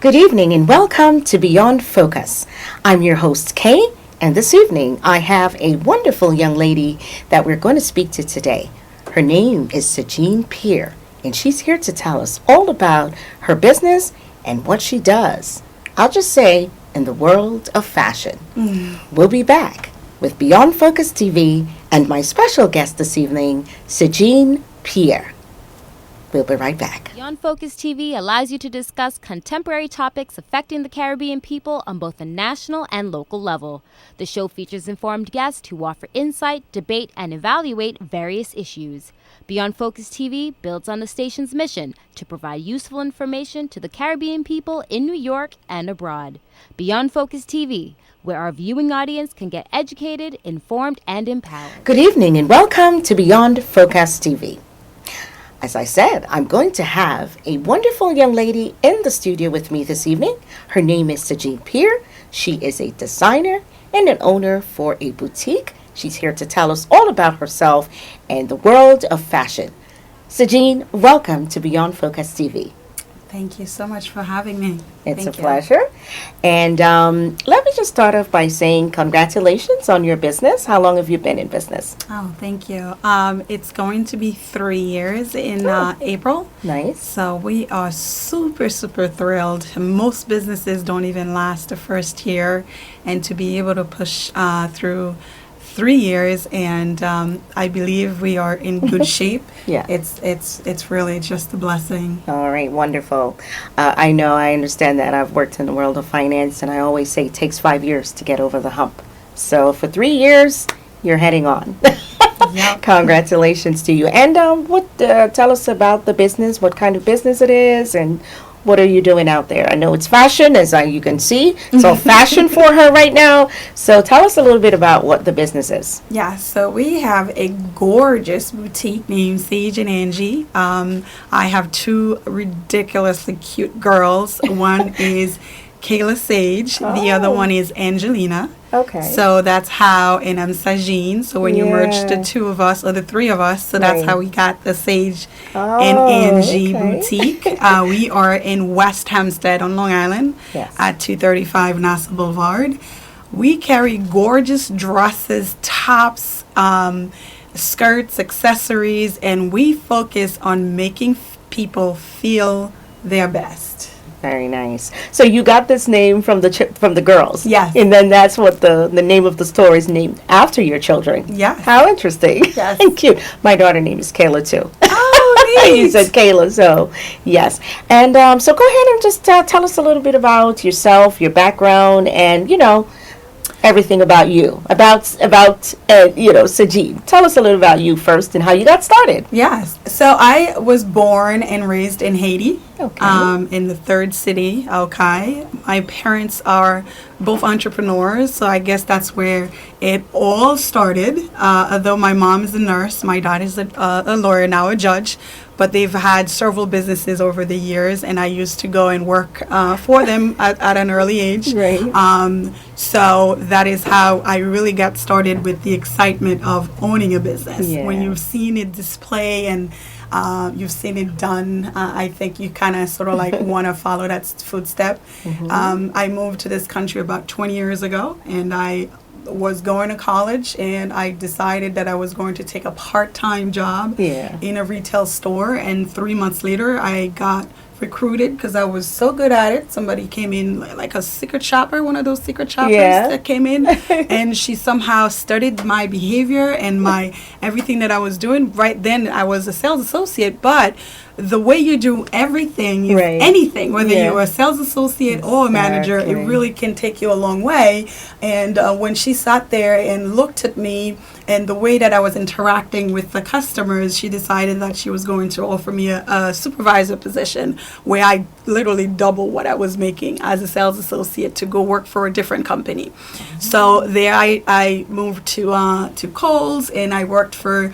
Good evening and welcome to Beyond Focus. I'm your host, Kay, and this evening I have a wonderful young lady that we're going to speak to today. Her name is Sagine Pierre, and she's here to tell us all about her business and what she does. I'll just say, in the world of fashion. We'll be back with Beyond Focus TV and my special guest this evening, Sage Pierre. We'll be right back. Beyond Focus TV allows you to discuss contemporary topics affecting the Caribbean people on both a national and local level. The show features informed guests who offer insight, debate, and evaluate various issues. Beyond Focus TV builds on the station's mission to provide useful information to the Caribbean people in New York and abroad. Beyond Focus TV, where our viewing audience can get educated, informed, and empowered. Good evening and welcome to Beyond Focus TV. As I said, I'm going to have a wonderful young lady in the studio with me this evening. Her name is Sage Pierre. She is a designer and an owner for a boutique. She's here to tell us all about herself and the world of fashion. Sagine, welcome to Beyond Focus TV. Thank you so much for having me. It's a pleasure. And let me just start off by saying congratulations on your business. How long have you been in business? Oh, thank you. It's going to be 3 years in April. Nice. So we are super, super thrilled. Most businesses don't even last the first year. And to be able to push through 3 years, and I believe we are in good shape. Yeah. It's really just a blessing. All right, wonderful. I understand that. I've worked in the world of finance, and I always say it takes 5 years to get over the hump. So for 3 years, you're heading on. Yep. Congratulations to you. And tell us about the business, what kind of business it is, and what are you doing out there? I know it's fashion, as you can see. It's all fashion for her right now. So tell us a little bit about what the business is. Yeah, so we have a gorgeous boutique named Sage Angie. I have two ridiculously cute girls. One is Kayla Sage. The other one is Angelina. Okay. So that's how, and I'm Sagine. So when you merge the two of us, or the three of us, so that's how we got the Sage and Angie boutique. We are in West Hampstead on Long Island at 235 Nassau Boulevard. We carry gorgeous dresses, tops, skirts, accessories, and we focus on making people feel their best. Very nice. So you got this name from the girls. Yes. And then that's what the name of the store is named after your children. Yes. How interesting. Yes. And cute. My daughter's name is Kayla too. Oh, neat. You said Kayla, so yes. And so go ahead and just tell us a little bit about yourself, your background, and everything about you, about Sagine. Tell us a little about you first and how you got started. Yes. So I was born and raised in Haiti, Okay. in the third city, Okay. My parents are both entrepreneurs, so I guess that's where it all started. Although my mom is a nurse, my dad is a lawyer, now a judge, but they've had several businesses over the years, and I used to go and work for them at an early age. Right. So that is how I really got started with the excitement of owning a business. Yeah. When you've seen it display and you've seen it done, I think you kind of sort of like want to follow that footstep. I moved to this country about 20 years ago, and I was going to college, and I decided that I was going to take a part-time job in a retail store, and 3 months later I got recruited because I was so good at it. Somebody came in like a secret shopper, one of those secret shoppers that came in, and she somehow studied my behavior and my everything that I was doing. Right then I was a sales associate, but the way you do everything, anything, whether you're a sales associate or a manager, it really can take you a long way. And when she sat there and looked at me and the way that I was interacting with the customers, she decided that she was going to offer me a supervisor position where I literally double what I was making as a sales associate to go work for a different company. So there I moved to Kohl's, and I worked for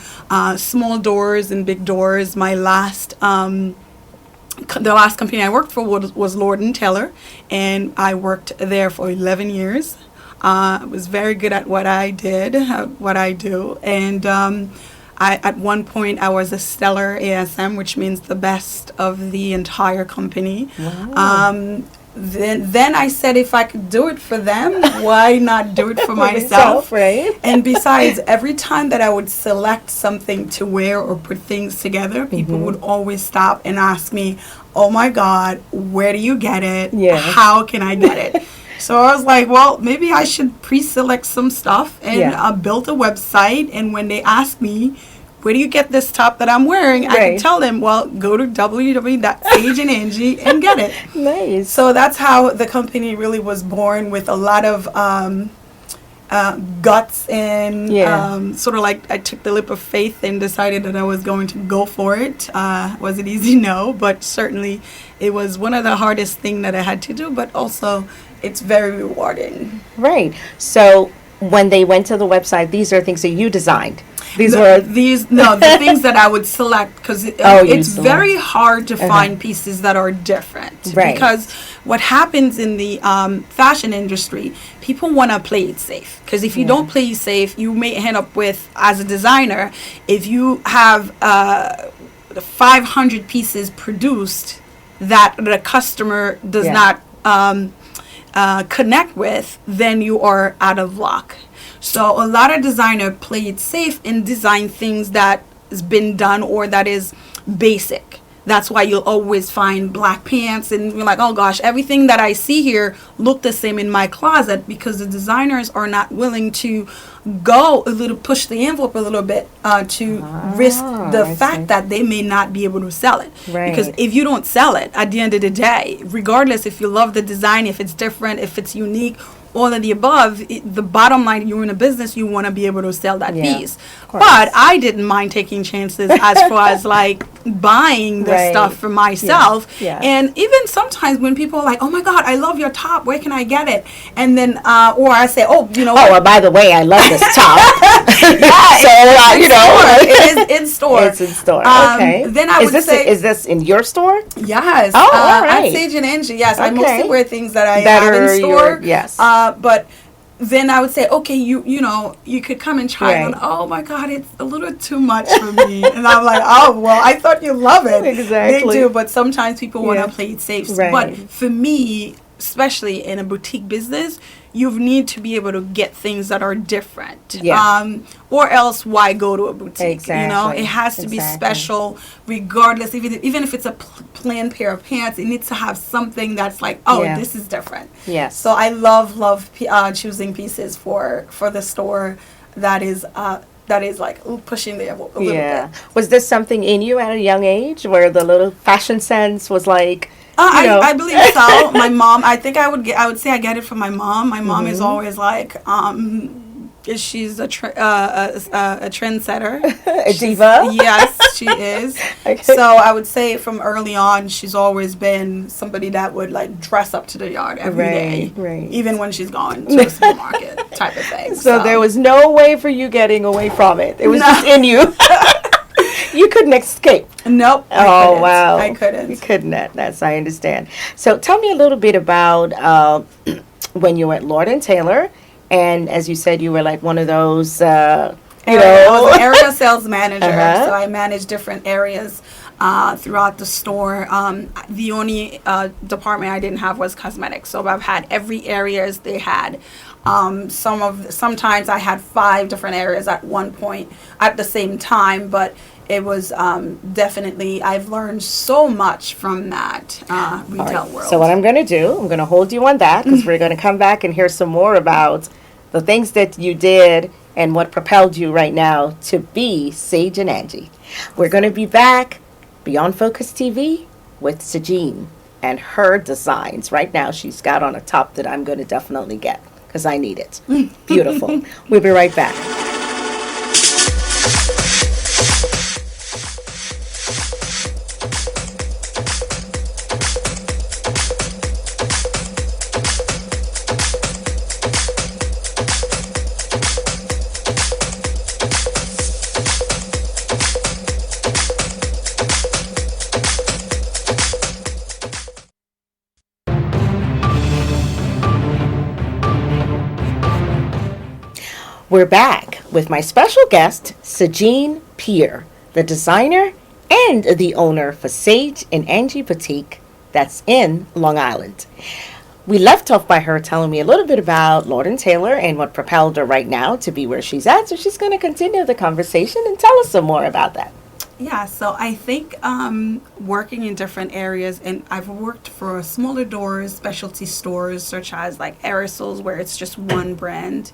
small doors and big doors. My last the last company I worked for was Lord & Taylor, and I worked there for 11 years. I was very good at what I did, what I do, and at one point I was a stellar ASM, which means the best of the entire company. Wow. then I said, if I could do it for them, why not do it for myself, myself? right? And besides, every time that I would select something to wear or put things together, people would always stop and ask me, oh my God, where do you get it? Yeah. How can I get it? So I was like, well, maybe I should pre-select some stuff and build a website. And when they ask me, where do you get this top that I'm wearing? I can tell them, well, go to www.sageandangie and get it. Nice. So that's how the company really was born, with a lot of guts and sort of like I took the leap of faith and decided that I was going to go for it. Was it easy? No, but certainly it was one of the hardest things that I had to do, but also it's very rewarding. Right. So when they went to the website, these are things that you designed. The things that I would select, because it's very hard to find pieces that are different. Right. Because what happens in the fashion industry, people want to play it safe. Because if you don't play it safe, you may end up with, as a designer, if you have 500 pieces produced that the customer does not connect with, then you are out of luck. So a lot of designers play it safe and design things that has been done or that is basic. That's why you'll always find black pants and you're like, oh gosh, everything that I see here look the same in my closet, because the designers are not willing to go push the envelope a little bit to risk the fact that they may not be able to sell it. Right. Because if you don't sell it, at the end of the day, regardless if you love the design, if it's different, if it's unique, all of the above, the bottom line, you're in a business, you want to be able to sell that piece. But I didn't mind taking chances as far as like buying the stuff for myself. And even sometimes when people are like, oh my God, I love your top, where can I get it? And then, or I say, oh, you know what? Well, by the way, I love this top. It is in store. It's in store. Okay. Then I would say, is this in your store? Yes. Oh, all right. At Sage Angie, yes. Okay. I mostly wear things that I have in store. Yes. But then I would say, okay, you know, you could come and try it on. Oh my God, it's a little too much for me. And I'm like, oh, well, I thought you love it. Exactly. They do, but sometimes people want to play it safe. Right. But for me, especially in a boutique business, you need to be able to get things that are different. Or else why go to a boutique? Exactly. You know, it has to be special regardless. Even if it's a plain pair of pants, it needs to have something that's like, this is different. Yes. So I love choosing pieces for the store that is like pushing the envelope a little bit. Was this something in you at a young age where the little fashion sense was like, I believe so. My mom, I think I would say I get it from my mom. My mom is always like, she's a trendsetter. A diva? Yes, she is. Okay. So I would say from early on, she's always been somebody that would like dress up to the yard every day. Right. Even when she's gone to the supermarket type of thing. So there was no way for you getting away from it. It was just in you. You couldn't escape. Nope. Oh, wow. I couldn't. You couldn't. That's, I understand. So tell me a little bit about when you were at Lord & Taylor, and as you said, you were like one of those, I was an area sales manager, so I managed different areas throughout the store. The only department I didn't have was cosmetics, so I've had every areas they had. Sometimes I had 5 different areas at one point at the same time, but it was definitely, I've learned so much from that retail world. So what I'm going to do, I'm going to hold you on that, because we're going to come back and hear some more about the things that you did and what propelled you right now to be Sage and Angie. We're going to be back Beyond Focus TV with Sagine and her designs. Right now she's got on a top that I'm going to definitely get because I need it. Beautiful. We'll be right back. We're back with my special guest, Sagine Pierre, the designer and the owner for Sage and Angie Boutique that's in Long Island. We left off by her telling me a little bit about Lord & Taylor and what propelled her right now to be where she's at. So she's going to continue the conversation and tell us some more about that. Yeah, so I think working in different areas, and I've worked for smaller doors, specialty stores, such as like aerosols, where it's just one brand,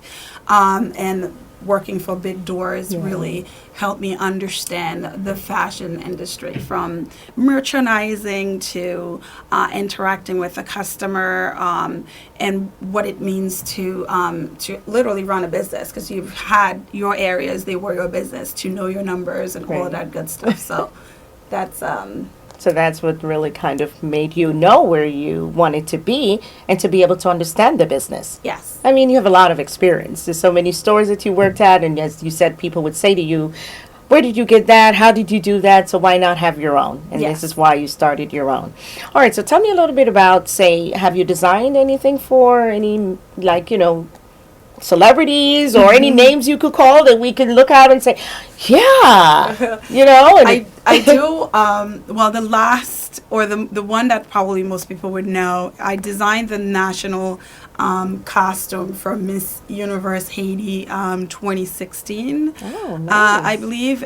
and working for big doors really helped me understand the fashion industry, from merchandising to interacting with the customer, and what it means to literally run a business, because you've had your areas, they were your business, to know your numbers and all of that good stuff. So that's So that's what really kind of made you know where you wanted to be and to be able to understand the business. yes. I mean, you have a lot of experience. There's so many stores that you worked at, and as you said, people would say to you, where did you get that? How did you do that? So why not have your own? And Yes. this is why you started your own. All right, so tell me a little bit about, say, have you designed anything for any, like, celebrities or any names you could call that we can look out and say, yeah, and I do. Well, the last, or the one that probably most people would know, I designed the national costume for Miss Universe Haiti 2016. Oh, nice. I believe.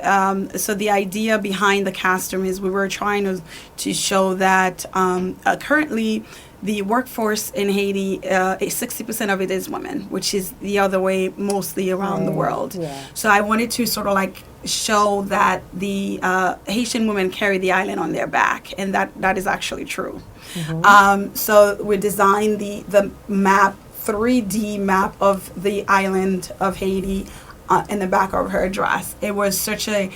So the idea behind the costume is we were trying to show that currently the workforce in Haiti, 60% of it is women, which is the other way mostly around the world. Yeah. So I wanted to sort of like show that the Haitian women carry the island on their back, and that is actually true. So we designed the map, 3D map of the island of Haiti in the back of her dress. It was such a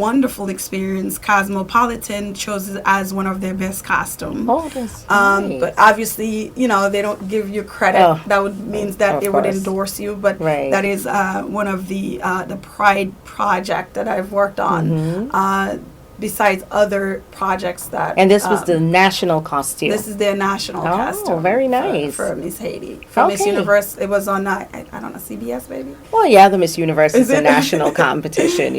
wonderful experience. Cosmopolitan chose it as one of their best costumes. Oh, that's nice. But obviously, they don't give you credit. Oh, that would means that of it would course. endorse you. But Right. that is one of the Pride project that I've worked on. Besides other projects that. And this was the national costume. This is their national costume. Very nice. For Miss Haiti. For Miss Okay. Universe, it was on, I don't know, CBS maybe? Well, yeah, the Miss Universe is Is a it? national competition,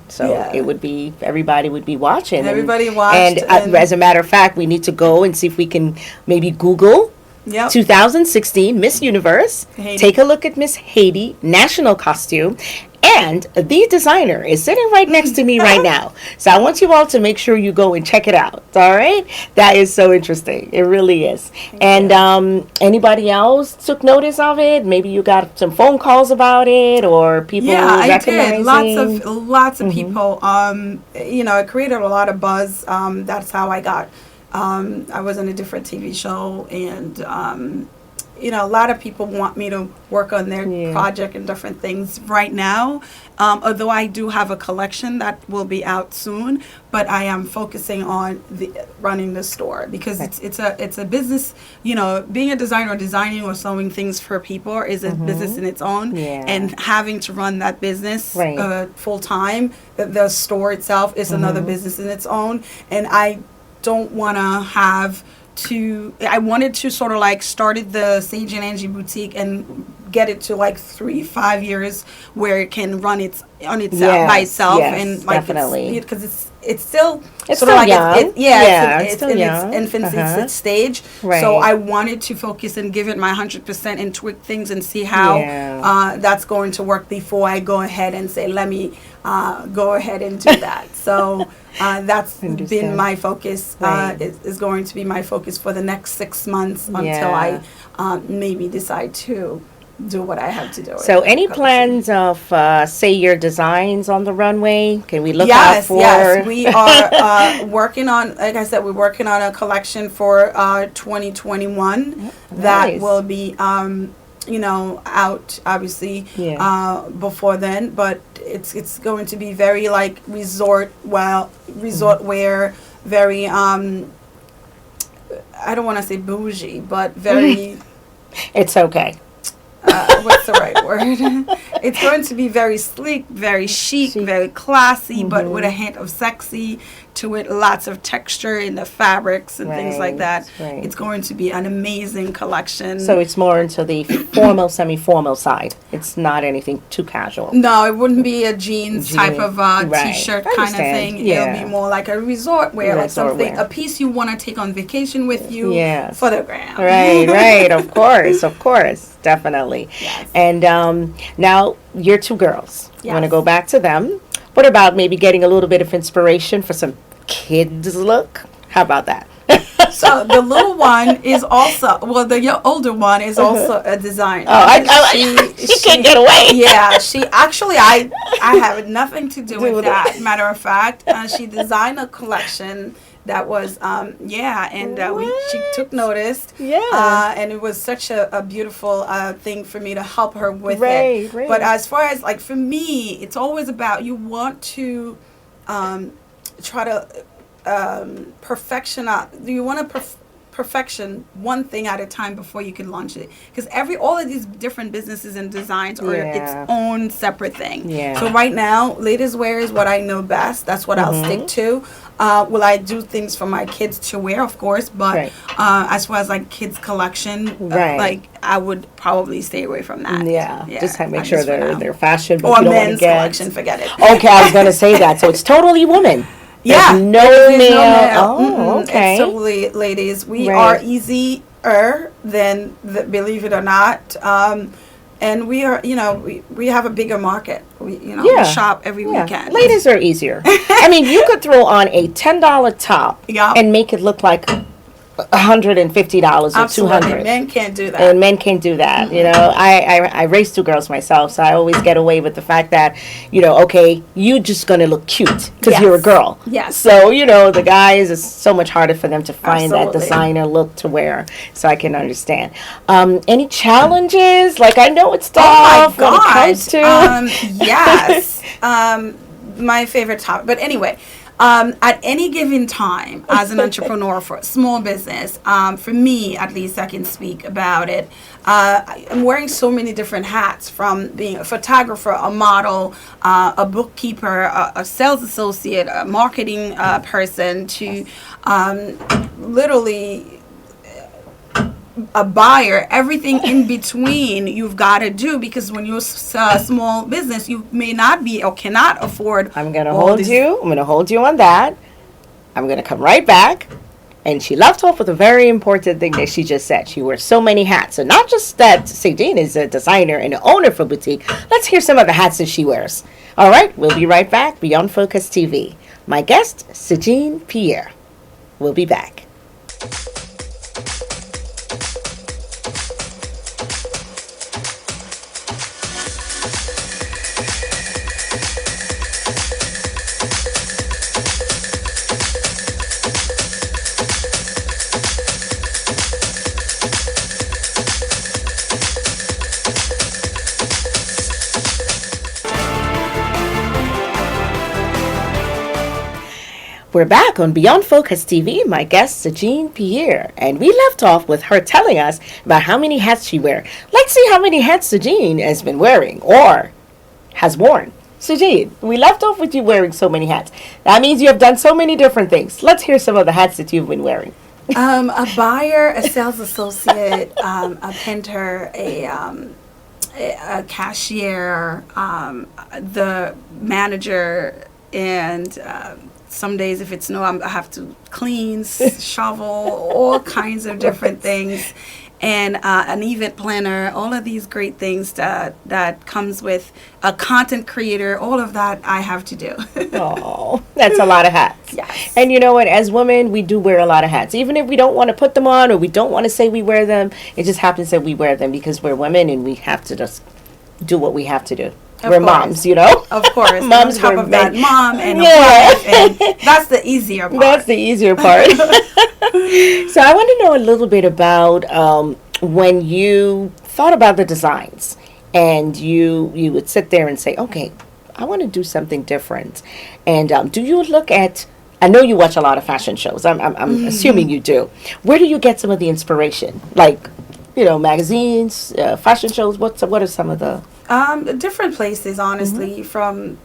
so Yeah. it would be, everybody would be watching. and- Everybody watched, And, and- as a matter of fact, we need to go and see if we can maybe Google Yep. 2016 Miss Universe. Haiti. Take a look at Miss Haiti national costume. And the designer is sitting right next to me right now. So I want you all to make sure you go and check it out. All right? That is so interesting. It really is. And anybody else took notice of it? Maybe you got some phone calls about it, or people I recognizing? did. Lots of people. It created a lot of buzz. That's how I got. I was on a different TV show, and a lot of people want me to work on their project and different things right now. Although I do have a collection that will be out soon, but I am focusing on running the store, because it's a business. Being a designer, designing or sewing things for people is a business in its own, and having to run that business full time. The store itself is another business in its own, and I don't want to have. I wanted to sort of like started the Sage Angie boutique and get it to like 3-5 years where it can run by itself, and like definitely, because it's still it's sort still of like young. it's still in young. its infancy stage. Right. So I wanted to focus and give it my 100% and tweak things and see how that's going to work before I go ahead and say, let me go ahead and do that. So that's been my focus. Is going to be my focus for the next 6 months until I maybe decide to do what I have to do. So any plans of, say, your designs on the runway? Can we look out for? Yes, we are working on, like I said, we're working on a collection for 2021 that will be, out obviously before then, but it's going to be very like resort wear, very, I don't want to say bougie, but very... It's okay. what's the right word? It's going to be very sleek, very chic, very classy, but with a hint of sexy to it. Lots of texture in the fabrics and things like that. Right. It's going to be an amazing collection. So it's more into the formal, semi-formal side. It's not anything too casual. No, it wouldn't be a jeans type of t-shirt kind of thing. Yeah. It'll be more like a resort wear, like something, wear. a piece you want to take on vacation with you Yes. for the gram. Right, of course, definitely. Yes. And now you're two girls. Yes. Want to go back to them? What about maybe getting a little bit of inspiration for some kids look? How about that? So the little one is also, well, the older one is also a designer. Oh, she can't get away. Yeah, she actually, I have nothing to do with that. Matter of fact, she designed a collection that was, she took notice. Yeah. And it was such a beautiful thing for me to help her with Right. But as far as, like, for me, it's always about, you want to try to perfection one thing at a time before you can launch it, because all of these different businesses and designs are its own separate thing. So right now, ladies wear is what I know best. That's what I'll stick to. Will I do things for my kids to wear? Of course, but as far as like kids collection, like I would probably stay away from that. Just make sure they're fashion, but or you don't men's collection, forget it. Okay, I was going to say that. So it's totally women. Yeah, no male. Oh, okay. It's totally ladies. We are easier than believe it or not. And we are, we have a bigger market. We shop every weekend. Ladies are easier. I mean, you could throw on a $10 top and make it look like $150 or Absolutely. $200. Men can't do that. And men can't do that. You know, I raised two girls myself, so I always get away with the fact that, okay, you're just going to look cute because you're a girl. Yes. So, the guys, it's so much harder for them to find that designer look to wear. So I can understand. Any challenges? Like, I know it's tough when it comes to... yes. My favorite topic. But anyway... at any given time, as an entrepreneur for a small business, for me, at least I can speak about it. I'm wearing so many different hats, from being a photographer, a model, a bookkeeper, a sales associate, a marketing person, to literally a buyer. Everything in between you've got to do, because when you're a small business, you may not be or cannot afford. I'm going to hold you on that. I'm going to come right back. And she left off with a very important thing that she just said. She wears so many hats. So not just that Sagine is a designer and an owner for boutique. Let's hear some of the hats that she wears. All right, we'll be right back. Beyond Focus TV. My guest, Sagine Pierre. We'll be back. We're back on Beyond Focus TV. My guest, Sagine Pierre, and we left off with her telling us about how many hats she wears. Let's see how many hats Sagine has been wearing or has worn. Sagine, we left off with you wearing so many hats. That means you have done so many different things. Let's hear some of the hats that you've been wearing. A buyer, a sales associate, a painter, a cashier, the manager, and some days if it's snow, I have to clean, shovel, all kinds of different things. And an event planner, all of these great things that comes with a content creator, all of that I have to do. Oh, that's a lot of hats. Yes. And you know what? As women, we do wear a lot of hats. Even if we don't want to put them on or we don't want to say we wear them, it just happens that we wear them because we're women and we have to just do what we have to do. We're moms, Of course. Moms, on top of that, mom and wife, and that's the easier part. That's the easier part. So I want to know a little bit about when you thought about the designs and you would sit there and say, okay, I want to do something different. And do you look at, I know you watch a lot of fashion shows. I'm assuming you do. Where do you get some of the inspiration? Like, magazines, fashion shows? What are some of the? Different places, honestly, from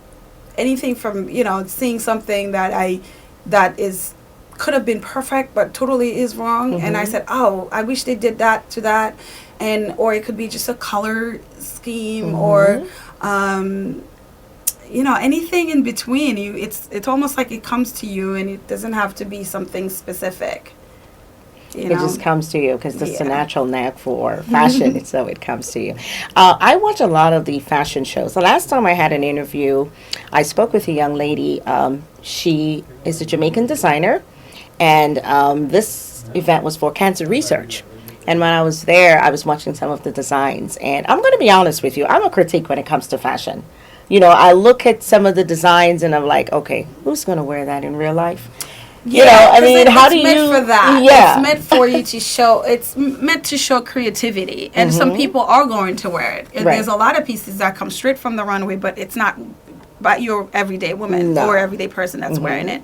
anything from seeing something that is could have been perfect but totally is wrong, and I said, oh, I wish they did that to that, or it could be just a color scheme, or anything in between. It's almost like it comes to you, and it doesn't have to be something specific. It just comes to you because it's a natural knack for fashion, so it comes to you. I watch a lot of the fashion shows. The last time I had an interview, I spoke with a young lady. She is a Jamaican designer, and this event was for cancer research. And when I was there, I was watching some of the designs. And I'm going to be honest with you, I'm a critique when it comes to fashion. I look at some of the designs and I'm like, okay, who's going to wear that in real life? How do you? It's meant for that. Yeah. It's meant for you to show. It's meant to show creativity, and some people are going to wear it. And there's a lot of pieces that come straight from the runway, but it's not by your everyday woman or everyday person that's wearing it.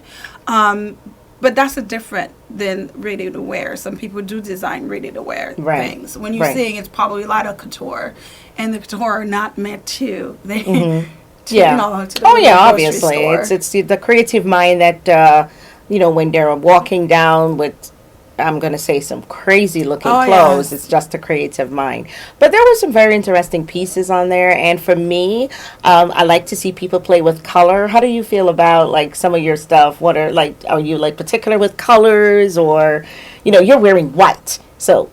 But that's different than ready to wear. Some people do design ready to wear things. When you're seeing, it's probably a lot of couture, and the couture are not meant to. They, obviously, store. It's the creative mind that. When they're walking down with, I'm going to say, some crazy looking clothes, it's just a creative mind. But there were some very interesting pieces on there. And for me, I like to see people play with color. How do you feel about, some of your stuff? Are you, particular with colors, or, you're wearing white. So,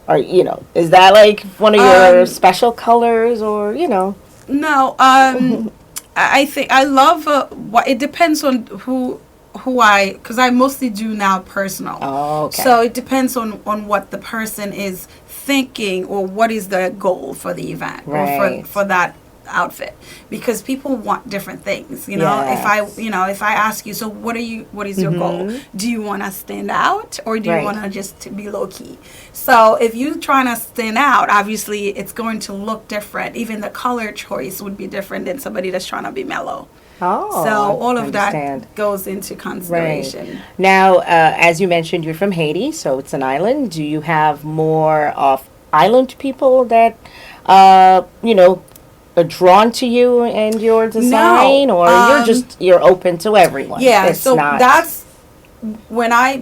is that, one of your special colors, or, No. I think I love, it depends on because I mostly do now personal. Oh, okay. So it depends on what the person is thinking, or what is the goal for the event, or for that outfit, because people want different things. If I ask you, so what is your goal? Do you want to stand out, or do you want to just be low key? So if you're trying to stand out, obviously it's going to look different. Even the color choice would be different than somebody that's trying to be mellow. Oh, so all of that goes into consideration. Right. Now, as you mentioned, you're from Haiti, so it's an island. Do you have more of island people that, are drawn to you and your design, or you're open to everyone? Yeah, that's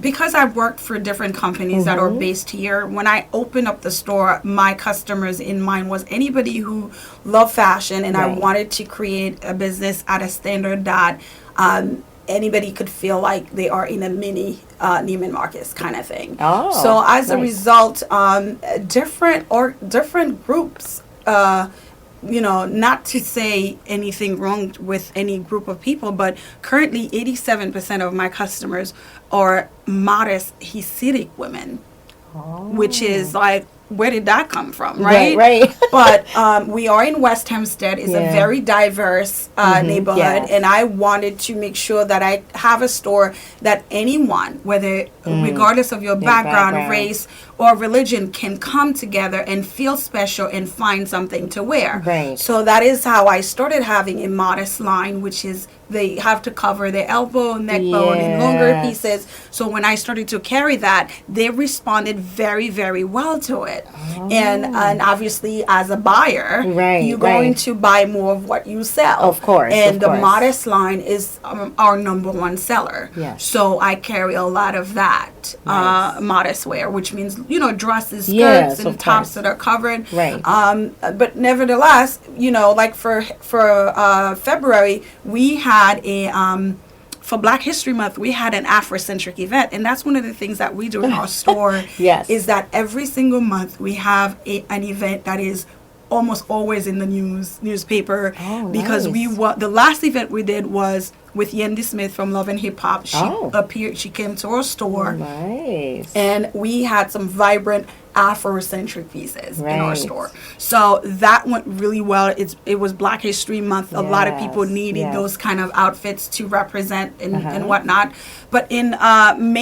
because I've worked for different companies that are based here. When I opened up the store, my customers in mind was anybody who loved fashion, and I wanted to create a business at a standard that anybody could feel like they are in a mini Neiman Marcus kind of thing. Oh, so as a result, different groups. Not to say anything wrong with any group of people, but currently 87% of my customers are modest Hasidic women, which is where did that come from, right? Right. But we are in West Hempstead. It's a very diverse neighborhood, and I wanted to make sure that I have a store that anyone, regardless of your background, race, or religion, can come together and feel special and find something to wear. Right. So that is how I started having a modest line, which is they have to cover their elbow, neck bone, and longer pieces. So when I started to carry that, they responded very, very well to it. Oh. And obviously, as a buyer, you're going to buy more of what you sell. Of course. And the modest line is our number one seller. Yes. So I carry a lot of that modest wear, which means, dresses, skirts, and tops that are covered. Right. But nevertheless, for February, we had for Black History Month, we had an Afrocentric event, and that's one of the things that we do in our store. Is that every single month we have an event that is almost always in the newspaper. Because the last event we did was with Yendi Smith from Love and Hip Hop. She appeared. She came to our store. Nice. And we had some vibrant Afrocentric pieces in our store. So that went really well. It was Black History Month. A lot of people needed those kind of outfits to represent and whatnot. But in March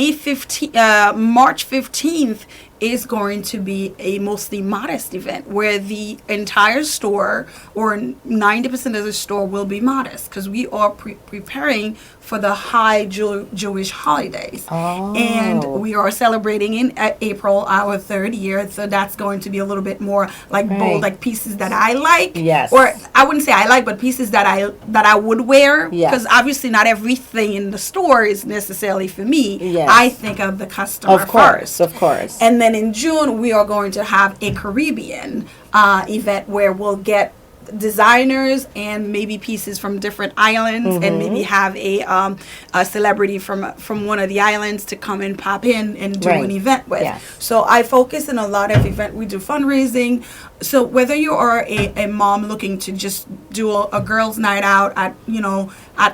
15th, is going to be a mostly modest event where the entire store or 90% of the store will be modest because we are preparing for the high Jewish holidays. Oh. And we are celebrating in April our 3rd year, so that's going to be a little bit more like bold, like pieces that I like. Yes. Or I wouldn't say I like, but pieces that I would wear. Yes. Because obviously not everything in the store is necessarily for me. Yes. I think of the customer first. Of course. And then in June, we are going to have a Caribbean event where we'll get designers and maybe pieces from different islands, and maybe have a celebrity from one of the islands to come and pop in and do an event with. Yes. So I focus in a lot of event. We do fundraising. So whether you are a mom looking to just do a girls' night out at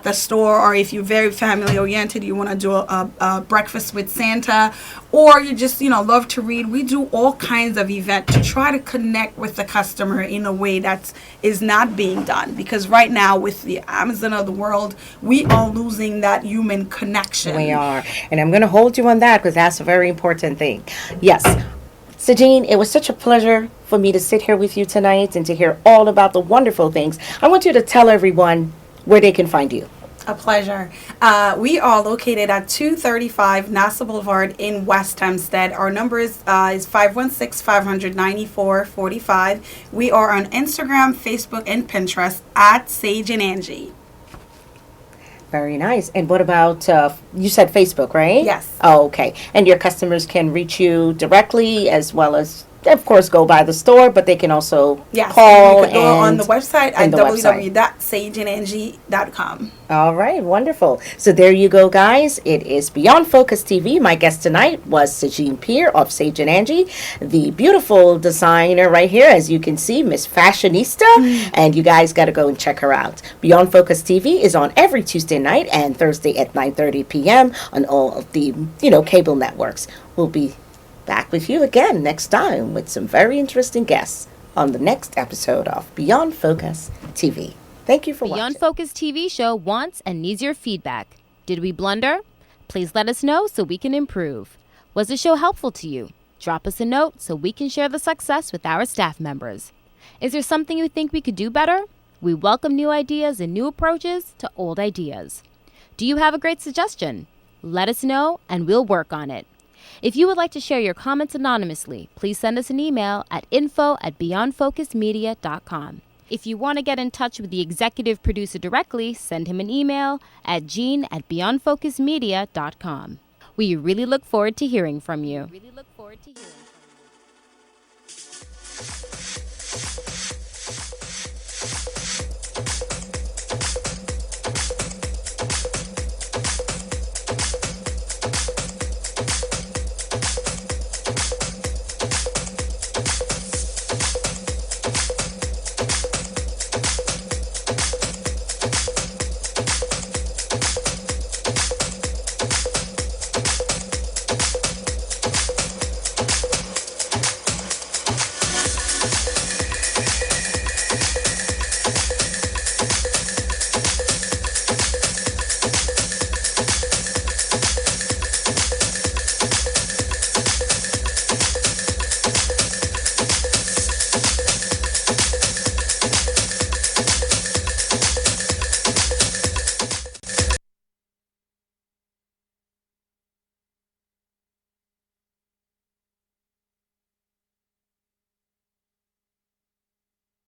the store, or if you're very family oriented, you want to do a breakfast with Santa, or you just love to read, we do all kinds of events to try to connect with the customer in a way that is not being done, because right now with the Amazon of the world, we are losing that human connection. We are, and I'm going to hold you on that because that's a very important thing. Yes. Sagine, it was such a pleasure for me to sit here with you tonight and to hear all about the wonderful things. I want you to tell everyone where they can find you. A pleasure. We are located at 235 Nassau Boulevard in West Hempstead. Our number is 516-594-45. We are on Instagram, Facebook, and Pinterest at Sage Angie. Very nice. And what about, you said Facebook, right? Yes. Oh, okay. And your customers can reach you directly as well as, of course, go by the store, but they can also call. You can go on the website at website. www.sageandangie.com. All right, wonderful. So there you go, guys. It is Beyond Focus TV. My guest tonight was Sagine Pierre of Sage Angie, the beautiful designer right here, as you can see, Miss Fashionista. And you guys got to go and check her out. Beyond Focus TV is on every Tuesday night and Thursday at 9:30 p.m. on all of the, cable networks. We'll be back with you again next time with some very interesting guests on the next episode of Beyond Focus TV. Thank you for watching. Beyond Focus TV show wants and needs your feedback. Did we blunder? Please let us know so we can improve. Was the show helpful to you? Drop us a note so we can share the success with our staff members. Is there something you think we could do better? We welcome new ideas and new approaches to old ideas. Do you have a great suggestion? Let us know and we'll work on it. If you would like to share your comments anonymously, please send us an email at info@beyondfocusmedia.com. If you want to get in touch with the executive producer directly, send him an email at gene@beyondfocusmedia.com. We really look forward to hearing from you.